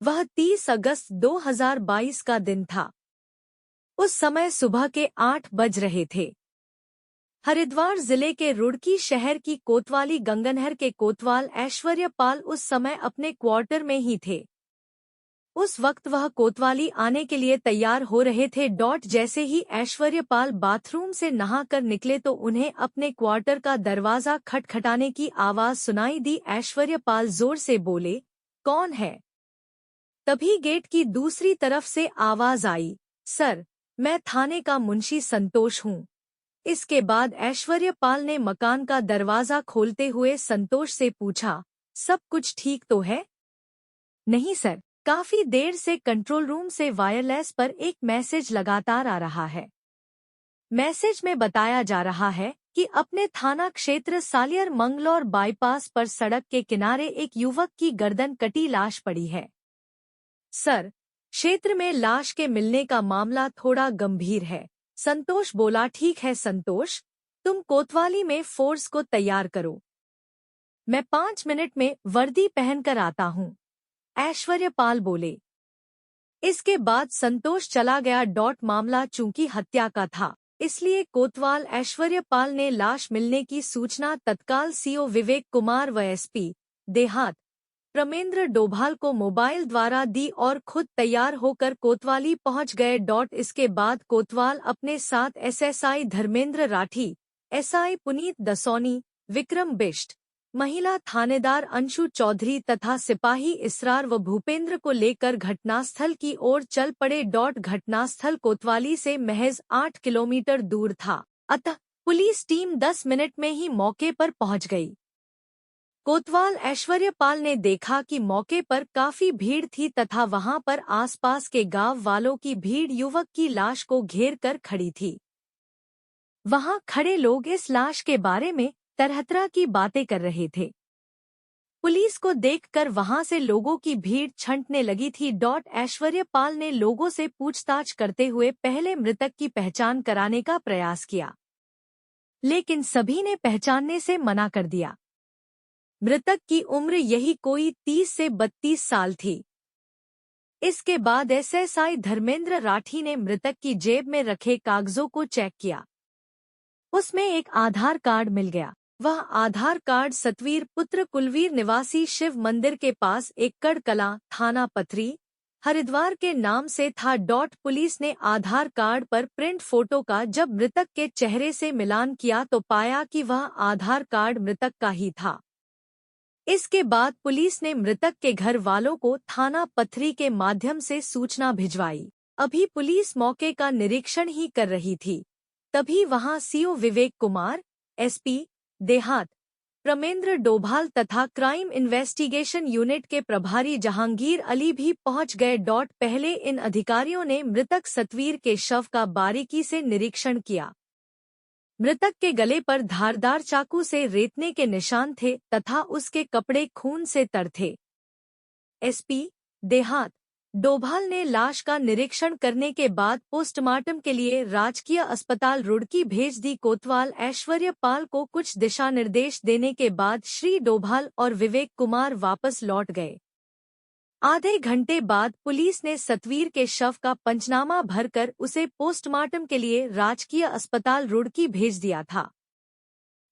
वह 30 अगस्त 2022 का दिन था। उस समय सुबह के 8 बज रहे थे। हरिद्वार जिले के रुड़की शहर की कोतवाली गंगनहर के कोतवाल ऐश्वर्य पाल उस समय अपने क्वार्टर में ही थे। उस वक्त वह कोतवाली आने के लिए तैयार हो रहे थे। जैसे ही ऐश्वर्य पाल बाथरूम से नहाकर निकले तो उन्हें अपने क्वार्टर का दरवाजा खटखटाने की आवाज सुनाई दी। ऐश्वर्य पाल जोर से बोले, कौन है? तभी गेट की दूसरी तरफ से आवाज आई, सर, मैं थाने का मुंशी संतोष हूँ। इसके बाद ऐश्वर्य पाल ने मकान का दरवाजा खोलते हुए संतोष से पूछा, सब कुछ ठीक तो है? नहीं सर, काफी देर से कंट्रोल रूम से वायरलेस पर एक मैसेज लगातार आ रहा है। मैसेज में बताया जा रहा है कि अपने थाना क्षेत्र सालियर मंगलौर बाईपास पर सड़क के किनारे एक युवक की गर्दन कटी लाश पड़ी है। सर, क्षेत्र में लाश के मिलने का मामला थोड़ा गंभीर है। संतोष बोला, ठीक है संतोष, तुम कोतवाली में फोर्स को तैयार करो। मैं 5 मिनट में वर्दी पहनकर आता हूँ, ऐश्वर्य पाल बोले। इसके बाद संतोष चला गया। मामला चूंकि हत्या का था, इसलिए कोतवाल ऐश्वर्य पाल ने लाश मिलने की सूचना तत्काल सीओ विवेक कुमार व एसपी देहात प्रमेंद्र डोभाल को मोबाइल द्वारा दी और खुद तैयार होकर कोतवाली पहुंच गए। इसके बाद कोतवाल अपने साथ एसएसआई धर्मेंद्र राठी, एसआई पुनीत दसौनी, विक्रम बिष्ट, महिला थानेदार अंशु चौधरी तथा सिपाही इसरार व भूपेंद्र को लेकर घटनास्थल की ओर चल पड़े। घटनास्थल कोतवाली से महज 8 किलोमीटर दूर था, अतः पुलिस टीम 10 मिनट में ही मौके पर पहुंच गई। कोतवाल ऐश्वर्य पाल ने देखा कि मौके पर काफी भीड़ थी तथा वहां पर आसपास के गांव वालों की भीड़ युवक की लाश को घेर कर खड़ी थी। वहां खड़े लोग इस लाश के बारे में तरह-तरह की बातें कर रहे थे। पुलिस को देखकर वहां से लोगों की भीड़ छंटने लगी थी। ऐश्वर्य पाल ने लोगों से पूछताछ करते हुए पहले मृतक की पहचान कराने का प्रयास किया, लेकिन सभी ने पहचानने से मना कर दिया। मृतक की उम्र यही कोई 30 से 32 साल थी। इसके बाद एसएसआई धर्मेंद्र राठी ने मृतक की जेब में रखे कागजों को चेक किया। उसमें एक आधार कार्ड मिल गया। वह आधार कार्ड सतवीर पुत्र कुलवीर निवासी शिव मंदिर के पास एकड़ कला, थाना पथरी, हरिद्वार के नाम से था। पुलिस ने आधार कार्ड पर प्रिंट फोटो का जब मृतक के चेहरे से मिलान किया तो पाया कि वह आधार कार्ड मृतक का ही था। इसके बाद पुलिस ने मृतक के घर वालों को थाना पथरी के माध्यम से सूचना भिजवाई। अभी पुलिस मौके का निरीक्षण ही कर रही थी, तभी वहां सीओ विवेक कुमार, एसपी देहात प्रमेंद्र डोभाल तथा क्राइम इन्वेस्टिगेशन यूनिट के प्रभारी जहांगीर अली भी पहुंच गए। पहले इन अधिकारियों ने मृतक सतवीर के शव का बारीकी से निरीक्षण किया। मृतक के गले पर धारदार चाकू से रेतने के निशान थे तथा उसके कपड़े खून से तर थे। एसपी देहात डोभाल ने लाश का निरीक्षण करने के बाद पोस्टमार्टम के लिए राजकीय अस्पताल रुड़की भेज दी। कोतवाल ऐश्वर्य पाल को कुछ दिशा निर्देश देने के बाद श्री डोभाल और विवेक कुमार वापस लौट गए। आधे घंटे बाद पुलिस ने सतवीर के शव का पंचनामा भरकर उसे पोस्टमार्टम के लिए राजकीय अस्पताल रुड़की भेज दिया था।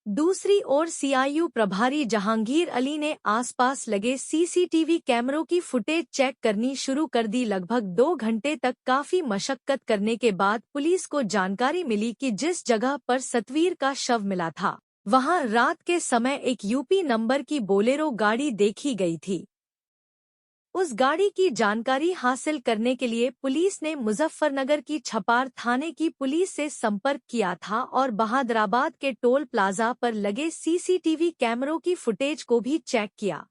दूसरी ओर सीआईयू प्रभारी जहांगीर अली ने आसपास लगे सीसीटीवी कैमरों की फुटेज चेक करनी शुरू कर दी। लगभग 2 घंटे तक काफी मशक्कत करने के बाद पुलिस को जानकारी मिली कि जिस जगह पर सतवीर का शव मिला था, वहां रात के समय एक यूपी नंबर की बोलेरो गाड़ी देखी गई थी। उस गाड़ी की जानकारी हासिल करने के लिए पुलिस ने मुजफ्फरनगर की छपार थाने की पुलिस से संपर्क किया था और बहादुराबाद के टोल प्लाजा पर लगे सीसीटीवी कैमरों की फुटेज को भी चेक किया।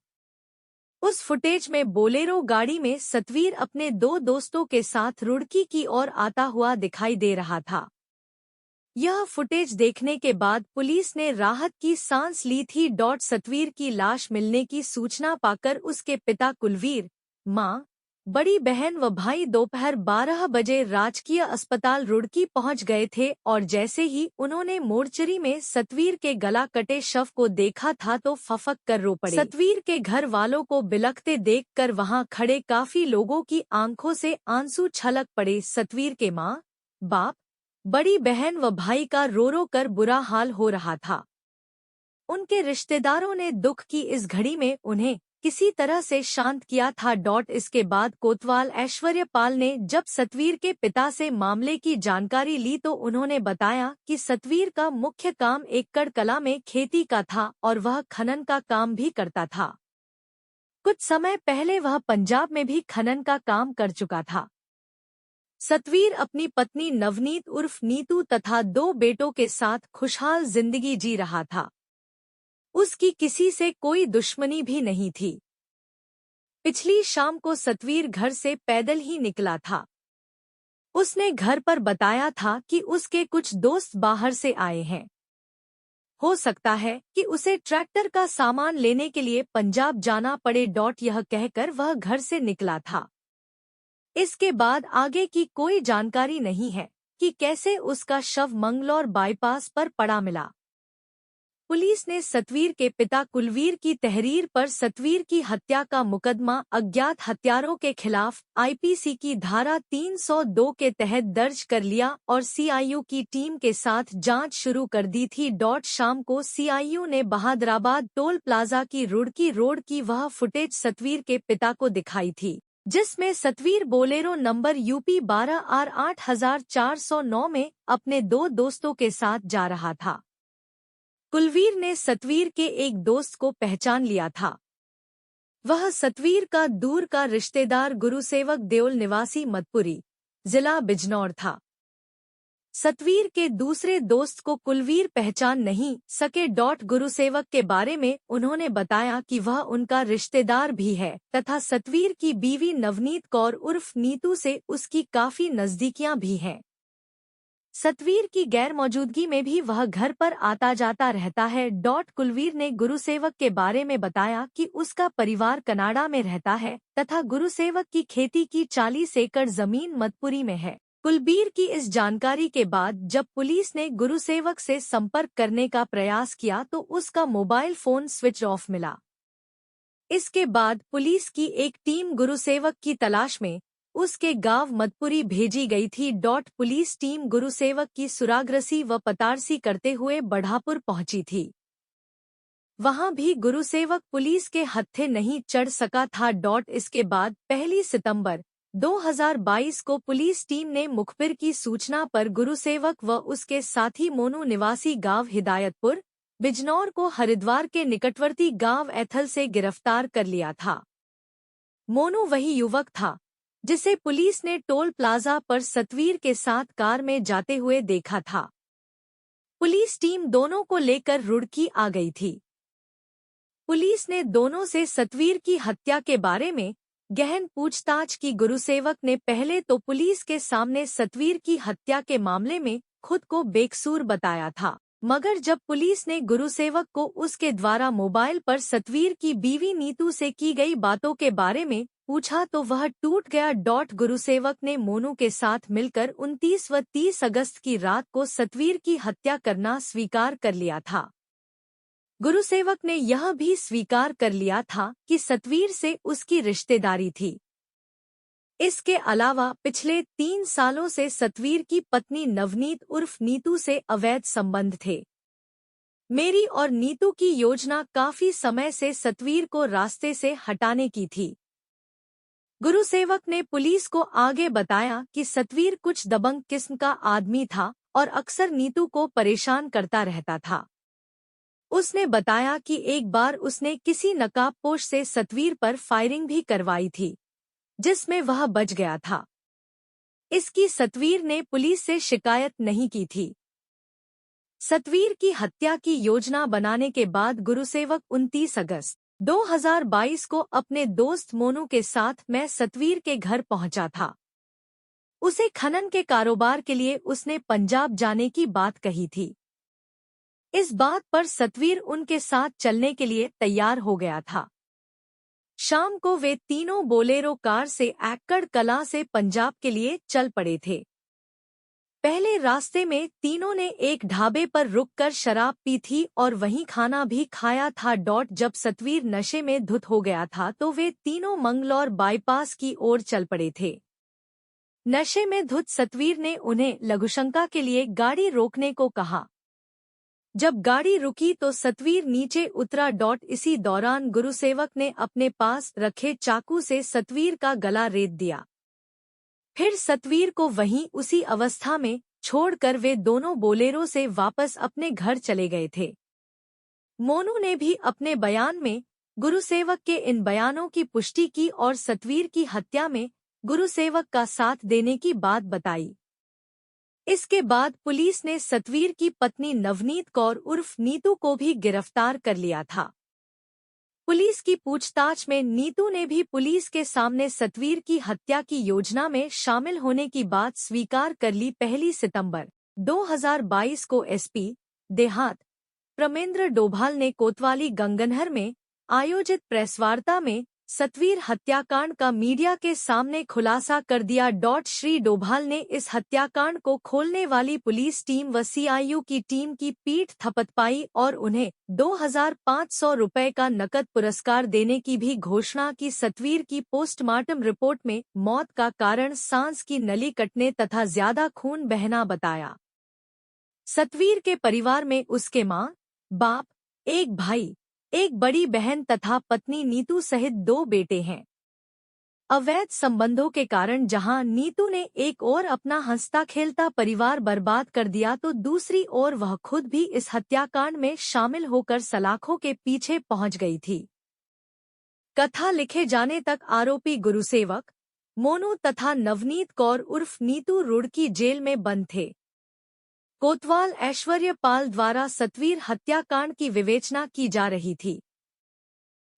उस फुटेज में बोलेरो गाड़ी में सतवीर अपने 2 दोस्तों के साथ रुड़की की ओर आता हुआ दिखाई दे रहा था। यह फुटेज देखने के बाद पुलिस ने राहत की सांस ली थी। सतवीर की लाश मिलने की सूचना पाकर उसके पिता कुलवीर, मां बड़ी बहन व भाई दोपहर 12 बजे राजकीय अस्पताल रुड़की पहुंच गए थे और जैसे ही उन्होंने मोर्चरी में सतवीर के गला कटे शव को देखा था तो फफक कर रो पड़े। सतवीर के घर वालों को बिलखते देखकर वहां खड़े काफी लोगों की आंखों से आंसू छलक पड़े। सतवीर के माँ, बाप, बड़ी बहन व भाई का रो रो कर बुरा हाल हो रहा था। उनके रिश्तेदारों ने दुख की इस घड़ी में उन्हें किसी तरह से शांत किया था। इसके बाद कोतवाल ऐश्वर्यपाल ने जब सतवीर के पिता से मामले की जानकारी ली तो उन्होंने बताया कि सतवीर का मुख्य काम एकड़ कला में खेती का था और वह खनन का काम भी करता था। कुछ समय पहले वह पंजाब में भी खनन का काम कर चुका था। सतवीर अपनी पत्नी नवनीत उर्फ नीतू तथा 2 बेटों के साथ खुशहाल जिंदगी जी रहा था। उसकी किसी से कोई दुश्मनी भी नहीं थी। पिछली शाम को सतवीर घर से पैदल ही निकला था। उसने घर पर बताया था कि उसके कुछ दोस्त बाहर से आए हैं। हो सकता है कि उसे ट्रैक्टर का सामान लेने के लिए पंजाब जाना पड़े। यह कहकर वह घर से निकला था। इसके बाद आगे की कोई जानकारी नहीं है कि कैसे उसका शव मंगलौर बाईपास पर पड़ा मिला। पुलिस ने सतवीर के पिता कुलवीर की तहरीर पर सतवीर की हत्या का मुकदमा अज्ञात हत्यारों के खिलाफ आईपीसी की धारा 302 के तहत दर्ज कर लिया और सीआईयू की टीम के साथ जांच शुरू कर दी थी। शाम को सीआईयू ने बहादुराबाद टोल प्लाजा की रुड़की रोड की वह फुटेज सतवीर के पिता को दिखाई थी, जिसमें Satveer Bolero number UP 12R 8409 में अपने 2 दोस्तों के साथ जा रहा था। कुलवीर ने सतवीर के एक दोस्त को पहचान लिया था। वह सतवीर का दूर का रिश्तेदार गुरुसेवक देओल निवासी मदपुरी, जिला बिजनौर था। सतवीर के दूसरे दोस्त को कुलवीर पहचान नहीं सके। गुरुसेवक के बारे में उन्होंने बताया कि वह उनका रिश्तेदार भी है तथा सतवीर की बीवी नवनीत कौर उर्फ नीतू से उसकी काफी नजदीकियां भी हैं। सतवीर की गैर मौजूदगी में भी वह घर पर आता जाता रहता है। कुलवीर ने गुरुसेवक के बारे में बताया कि उसका परिवार कनाडा में रहता है तथा गुरुसेवक की खेती की 40 एकड़ जमीन मदपुरी में है। कुलवीर की इस जानकारी के बाद जब पुलिस ने गुरुसेवक से संपर्क करने का प्रयास किया तो उसका मोबाइल फोन स्विच ऑफ मिला। इसके बाद पुलिस की एक टीम गुरुसेवक की तलाश में उसके गांव मदपुरी भेजी गई थी। पुलिस टीम गुरुसेवक की सुरागरसी व पतारसी करते हुए बढ़ापुर पहुंची थी। वहां भी गुरुसेवक पुलिस के हत्थे नहीं चढ़ सका था। इसके बाद 1 सितंबर 2022 को पुलिस टीम ने मुखबिर की सूचना पर गुरुसेवक व उसके साथी मोनू निवासी गांव हिदायतपुर, बिजनौर को हरिद्वार के निकटवर्ती गांव ऐथल से गिरफ्तार कर लिया था। मोनू वही युवक था जिसे पुलिस ने टोल प्लाजा पर सतवीर के साथ कार में जाते हुए देखा था। पुलिस टीम दोनों को लेकर रुड़की आ गई थी। पुलिस ने दोनों से सतवीर की हत्या के बारे में गहन पूछताछ की। गुरुसेवक ने पहले तो पुलिस के सामने सतवीर की हत्या के मामले में खुद को बेकसूर बताया था, मगर जब पुलिस ने गुरुसेवक को उसके द्वारा मोबाइल पर सतवीर की बीवी नीतू से की गई बातों के बारे में पूछा तो वह टूट गया। गुरुसेवक ने मोनू के साथ मिलकर 29 व 30 अगस्त की रात को सतवीर की हत्या करना स्वीकार कर लिया था। गुरुसेवक ने यह भी स्वीकार कर लिया था कि सतवीर से उसकी रिश्तेदारी थी। इसके अलावा पिछले 3 सालों से सतवीर की पत्नी नवनीत उर्फ नीतू से अवैध संबंध थे। मेरी और नीतू की योजना काफी समय से सतवीर को रास्ते से हटाने की थी। गुरुसेवक ने पुलिस को आगे बताया कि सतवीर कुछ दबंग किस्म का आदमी था और अक्सर नीतू को परेशान करता रहता था। उसने बताया कि एक बार उसने किसी नकाबपोश से सतवीर पर फायरिंग भी करवाई थी, जिसमें वह बच गया था। इसकी सतवीर ने पुलिस से शिकायत नहीं की थी। सतवीर की हत्या की योजना बनाने के बाद गुरुसेवक 29 अगस्त 2022 को अपने दोस्त मोनू के साथ मैं सतवीर के घर पहुंचा था। उसे खनन के कारोबार के लिए उसने पंजाब जाने की बात कही थी। इस बात पर सतवीर उनके साथ चलने के लिए तैयार हो गया था। शाम को वे तीनों बोलेरो कार से एक्कड़ कलां से पंजाब के लिए चल पड़े थे। पहले रास्ते में तीनों ने एक ढाबे पर रुककर शराब पी थी और वहीं खाना भी खाया था। जब सतवीर नशे में धुत हो गया था तो वे तीनों मंगलौर बाईपास की ओर चल पड़े थे। नशे में धुत सतवीर ने उन्हें लघुशंका के लिए गाड़ी रोकने को कहा। जब गाड़ी रुकी तो सतवीर नीचे उतरा। इसी दौरान गुरुसेवक ने अपने पास रखे चाकू से सतवीर का गला रेत दिया। फिर सतवीर को वहीं उसी अवस्था में छोड़कर वे दोनों बोलेरो से वापस अपने घर चले गए थे। मोनू ने भी अपने बयान में गुरुसेवक के इन बयानों की पुष्टि की और सतवीर की हत्या में गुरुसेवक का साथ देने की बात बताई। इसके बाद पुलिस ने सतवीर की पत्नी नवनीत कौर उर्फ नीतू को भी गिरफ्तार कर लिया था। पुलिस की पूछताछ में नीतू ने भी पुलिस के सामने सतवीर की हत्या की योजना में शामिल होने की बात स्वीकार कर ली। 1 सितंबर 2022 को एसपी देहात प्रमेंद्र डोभाल ने कोतवाली गंगनहर में आयोजित प्रेसवार्ता में सतवीर हत्याकांड का मीडिया के सामने खुलासा कर दिया। श्री डोभाल ने इस हत्याकांड को खोलने वाली पुलिस टीम व सीआईयू की टीम की पीठ थपथपाई और उन्हें 2500 रुपए का नकद पुरस्कार देने की भी घोषणा की। सतवीर की पोस्टमार्टम रिपोर्ट में मौत का कारण सांस की नली कटने तथा ज्यादा खून बहना बताया। सतवीर के परिवार में उसके मां, बाप, एक भाई, एक बड़ी बहन तथा पत्नी नीतू सहित 2 बेटे हैं। अवैध संबंधों के कारण जहां नीतू ने एक ओर अपना हंसता खेलता परिवार बर्बाद कर दिया तो दूसरी ओर वह खुद भी इस हत्याकांड में शामिल होकर सलाखों के पीछे पहुंच गई थी। कथा लिखे जाने तक आरोपी गुरुसेवक, मोनू तथा नवनीत कौर उर्फ नीतू रुड़की जेल में बंद थे। कोतवाल ऐश्वर्य पाल द्वारा सतवीर हत्याकांड की विवेचना की जा रही थी।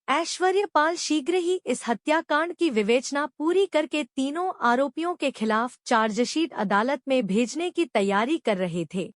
ऐश्वर्य पाल शीघ्र ही इस हत्याकांड की विवेचना पूरी करके तीनों आरोपियों के खिलाफ चार्जशीट अदालत में भेजने की तैयारी कर रहे थे।